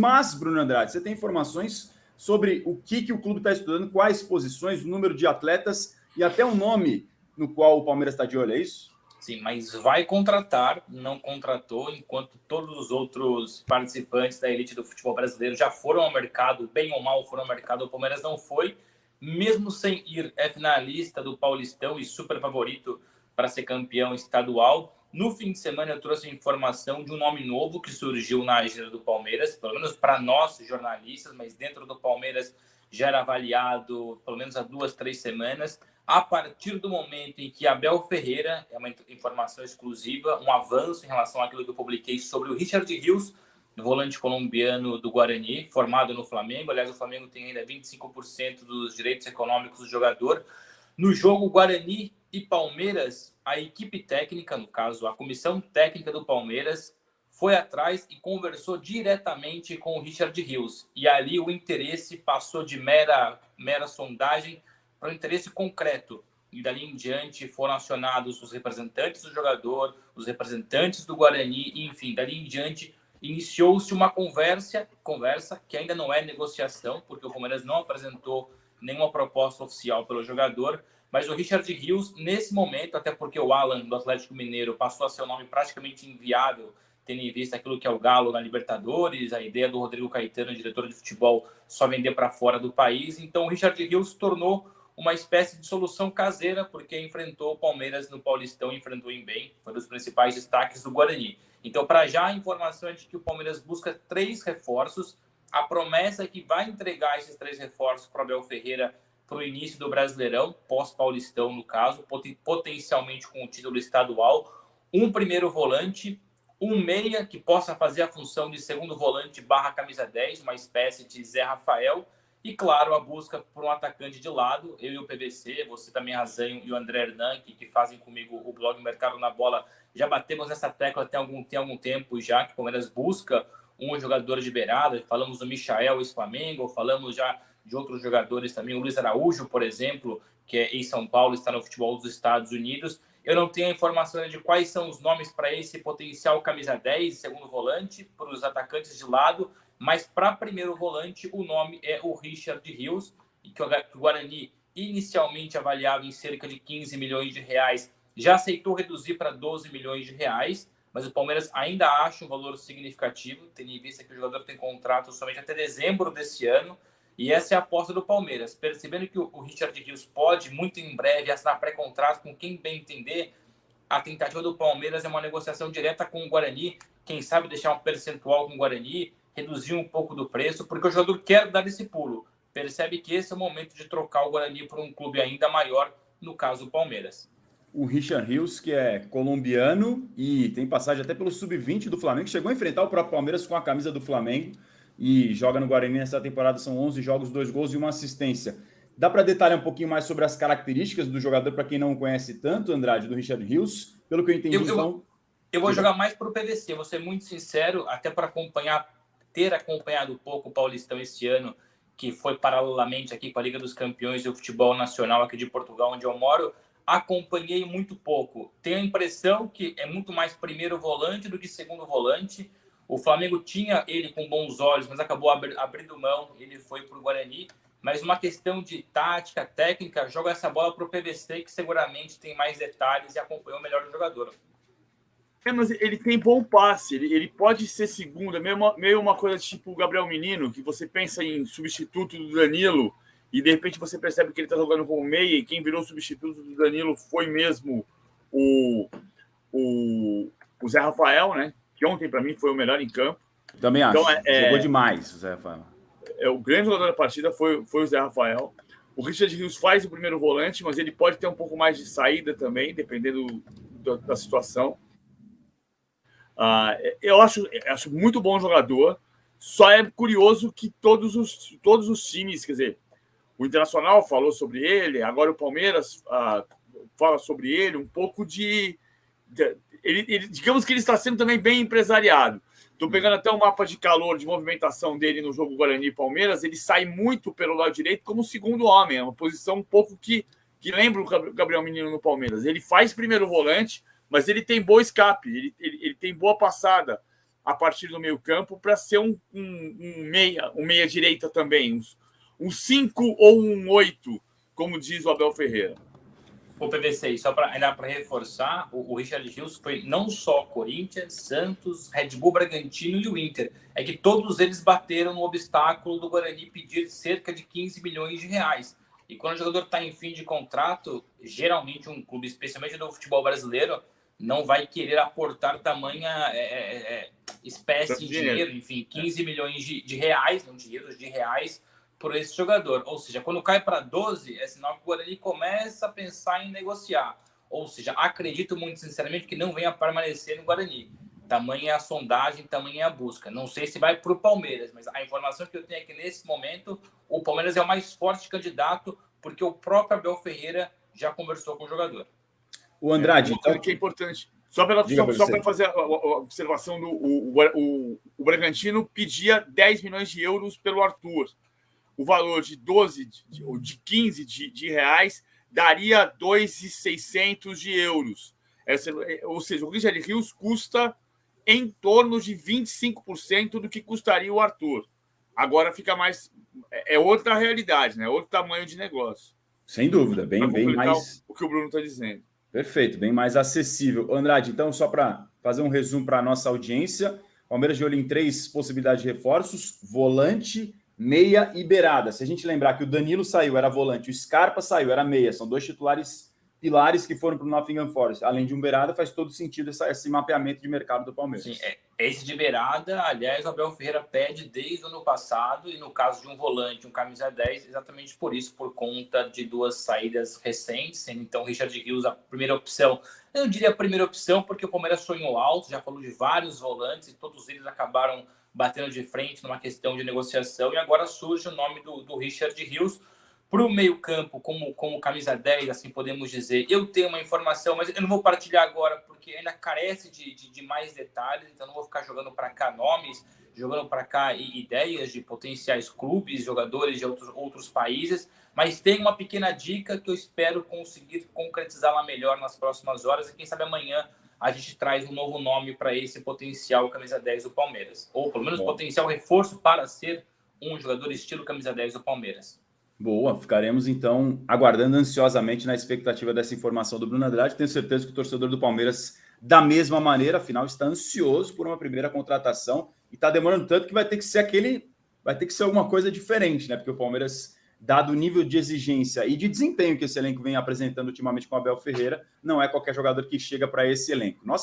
Mas, Bruno Andrade, você tem informações sobre o que o clube está estudando, quais posições, o número de atletas e até o nome no qual o Palmeiras está de olho, é isso? Sim, mas vai contratar, não contratou, enquanto todos os outros participantes da elite do futebol brasileiro já foram ao mercado, bem ou mal foram ao mercado, o Palmeiras não foi, mesmo sem ir, é finalista do Paulistão e super favorito para ser campeão estadual. No fim de semana eu trouxe a informação de um nome novo que surgiu na agenda do Palmeiras, pelo menos para nós jornalistas, mas dentro do Palmeiras já era avaliado pelo menos há 2-3 semanas, a partir do momento em que Abel Ferreira, é uma informação exclusiva, um avanço em relação àquilo que eu publiquei sobre o Richard Rios, volante colombiano do Guarani, formado no Flamengo. Aliás, o Flamengo tem ainda 25% dos direitos econômicos do jogador. No jogo Guarani e Palmeiras, a equipe técnica, no caso, a comissão técnica do Palmeiras, foi atrás e conversou diretamente com o Richard Rios. E ali o interesse passou de mera sondagem para um interesse concreto. E dali em diante foram acionados os representantes do jogador, os representantes do Guarani, e, enfim, dali em diante iniciou-se uma conversa que ainda não é negociação, porque o Palmeiras não apresentou nenhuma proposta oficial pelo jogador, mas o Richard Rios, nesse momento, até porque o Alan, do Atlético Mineiro, passou a ser um nome praticamente inviável, tendo em vista aquilo que é o Galo na Libertadores, a ideia do Rodrigo Caetano, diretor de futebol, só vender para fora do país. Então o Richard Rios se tornou uma espécie de solução caseira, porque enfrentou o Palmeiras no Paulistão, enfrentou em bem, foi um dos principais destaques do Guarani. Então, para já, a informação é de que o Palmeiras busca 3 reforços. A promessa é que vai entregar esses 3 reforços para o Abel Ferreira para o início do Brasileirão, pós-Paulistão, no caso, potencialmente com o título estadual. Um primeiro volante, um meia que possa fazer a função de segundo volante barra camisa 10, uma espécie de Zé Rafael. E, claro, a busca por um atacante de lado. Eu e o PVC, você também, Razanho, e o André Hernan, que fazem comigo o blog Mercado na Bola, já batemos nessa tecla tem algum tempo já, que o Palmeiras busca um jogador de beirada. Falamos do Michael, ex-Flamengo, falamos já de outros jogadores também. O Luiz Araújo, por exemplo, que é em São Paulo, está no futebol dos Estados Unidos. Eu não tenho a informação de quais são os nomes para esse potencial camisa 10, segundo volante, para os atacantes de lado, mas para primeiro volante o nome é o Richard Rios, que o Guarani inicialmente avaliava em cerca de 15 milhões de reais, já aceitou reduzir para 12 milhões de reais, mas o Palmeiras ainda acha um valor significativo, tendo em vista que o jogador tem contrato somente até dezembro desse ano, e essa é a aposta do Palmeiras, percebendo que o Richard Rios pode, muito em breve, assinar pré-contrato com quem bem entender. A tentativa do Palmeiras é uma negociação direta com o Guarani, quem sabe deixar um percentual com o Guarani, reduzir um pouco do preço, porque o jogador quer dar esse pulo. Percebe que esse é o momento de trocar o Guarani por um clube ainda maior, no caso o Palmeiras. O Richard Rios, que é colombiano e tem passagem até pelo sub-20 do Flamengo, chegou a enfrentar o próprio Palmeiras com a camisa do Flamengo e joga no Guarani nessa temporada, são 11 jogos, 2 gols e 1 assistência. Dá para detalhar um pouquinho mais sobre as características do jogador, para quem não conhece tanto, Andrade, do Richard Rios? Pelo que eu entendi, então... Eu vou jogar mais para o PVC, vou ser muito sincero, até para ter acompanhado um pouco o Paulistão esse ano, que foi paralelamente aqui com a Liga dos Campeões do Futebol Nacional aqui de Portugal, onde eu moro, acompanhei muito pouco. Tenho a impressão que é muito mais primeiro volante do que segundo volante. O Flamengo tinha ele com bons olhos, mas acabou abrindo mão, ele foi para o Guarani. Mas uma questão de tática, técnica, joga essa bola para o PVC, que seguramente tem mais detalhes e acompanhou melhor o jogador. Mas ele tem bom passe, ele pode ser segundo, meio uma coisa tipo o Gabriel Menino, que você pensa em substituto do Danilo e de repente você percebe que ele está jogando como meia e quem virou substituto do Danilo foi mesmo o Zé Rafael, né? Que ontem para mim foi o melhor em campo. Também acho, jogou demais o Zé Rafael. O grande jogador da partida foi o Zé Rafael. O Richard Rios faz o primeiro volante, mas ele pode ter um pouco mais de saída também, dependendo da situação. Eu acho muito bom jogador, só é curioso que todos os times, quer dizer, o Internacional falou sobre ele, agora o Palmeiras fala sobre ele, um pouco digamos que ele está sendo também bem empresariado. Estou pegando até o mapa de calor, de movimentação dele no jogo Guarani e Palmeiras, ele sai muito pelo lado direito como segundo homem, é uma posição um pouco que lembra o Gabriel Menino no Palmeiras. Ele faz primeiro volante, mas ele tem bom escape, ele tem boa passada. a partir do meio campo para ser um meia direita também, um 5 ou um 8, como diz o Abel Ferreira. O PVC, só para reforçar, o Richard Rios foi não só Corinthians, Santos, Red Bull Bragantino e o Inter. É que todos eles bateram no obstáculo do Guarani pedir cerca de 15 milhões de reais. E quando o jogador está em fim de contrato, geralmente um clube, especialmente no futebol brasileiro, não vai querer aportar tamanha espécie de dinheiro, enfim, 15 milhões de reais, não de euros, de reais, por esse jogador. Ou seja, quando cai para 12, é sinal que o Guarani começa a pensar em negociar. Ou seja, acredito muito sinceramente que não venha permanecer no Guarani. Tamanha a sondagem, tamanha a busca. Não sei se vai para o Palmeiras, mas a informação que eu tenho é que nesse momento o Palmeiras é o mais forte candidato, porque o próprio Abel Ferreira já conversou com o jogador. O Andrade, então, que é importante. Só para fazer a observação, o Bragantino pedia 10 milhões de euros pelo Arthur. O valor de 12 ou de 15 de reais daria 2.600 de euros. Ou seja, o Richard Rios custa em torno de 25% do que custaria o Arthur. Agora fica mais... É outra realidade, né? Outro tamanho de negócio. Sem dúvida, bem mais... O que o Bruno está dizendo. Perfeito, bem mais acessível. Andrade, então, só para fazer um resumo para a nossa audiência, Palmeiras de olho em 3 possibilidades de reforços: volante, meia e beirada. Se a gente lembrar que o Danilo saiu, era volante, o Scarpa saiu, era meia. São 2 titulares pilares que foram para o Nottingham Forest. Além de um beirada, faz todo sentido esse mapeamento de mercado do Palmeiras. Sim, esse de beirada, aliás, o Abel Ferreira pede desde o ano passado, e no caso de um volante, um camisa 10, exatamente por isso, por conta de 2 saídas recentes, sendo então Richard Rios a primeira opção. Eu não diria a primeira opção, porque o Palmeiras sonhou alto, já falou de vários volantes, e todos eles acabaram batendo de frente numa questão de negociação, e agora surge o nome do Richard Rios para o meio-campo, como camisa 10, assim podemos dizer. Eu tenho uma informação, mas eu não vou partilhar agora, porque ainda carece de mais detalhes, então não vou ficar jogando para cá nomes, jogando para cá ideias de potenciais clubes, jogadores de outros países, mas tem uma pequena dica que eu espero conseguir concretizá-la melhor nas próximas horas, e quem sabe amanhã a gente traz um novo nome para esse potencial camisa 10 do Palmeiras, ou pelo menos potencial reforço para ser um jogador estilo camisa 10 do Palmeiras. Boa, ficaremos então aguardando ansiosamente na expectativa dessa informação do Bruno Andrade. Tenho certeza que o torcedor do Palmeiras, da mesma maneira, afinal, está ansioso por uma primeira contratação e está demorando tanto que vai ter que ser alguma coisa diferente, né? Porque o Palmeiras, dado o nível de exigência e de desempenho que esse elenco vem apresentando ultimamente com o Abel Ferreira, não é qualquer jogador que chega para esse elenco. Nossa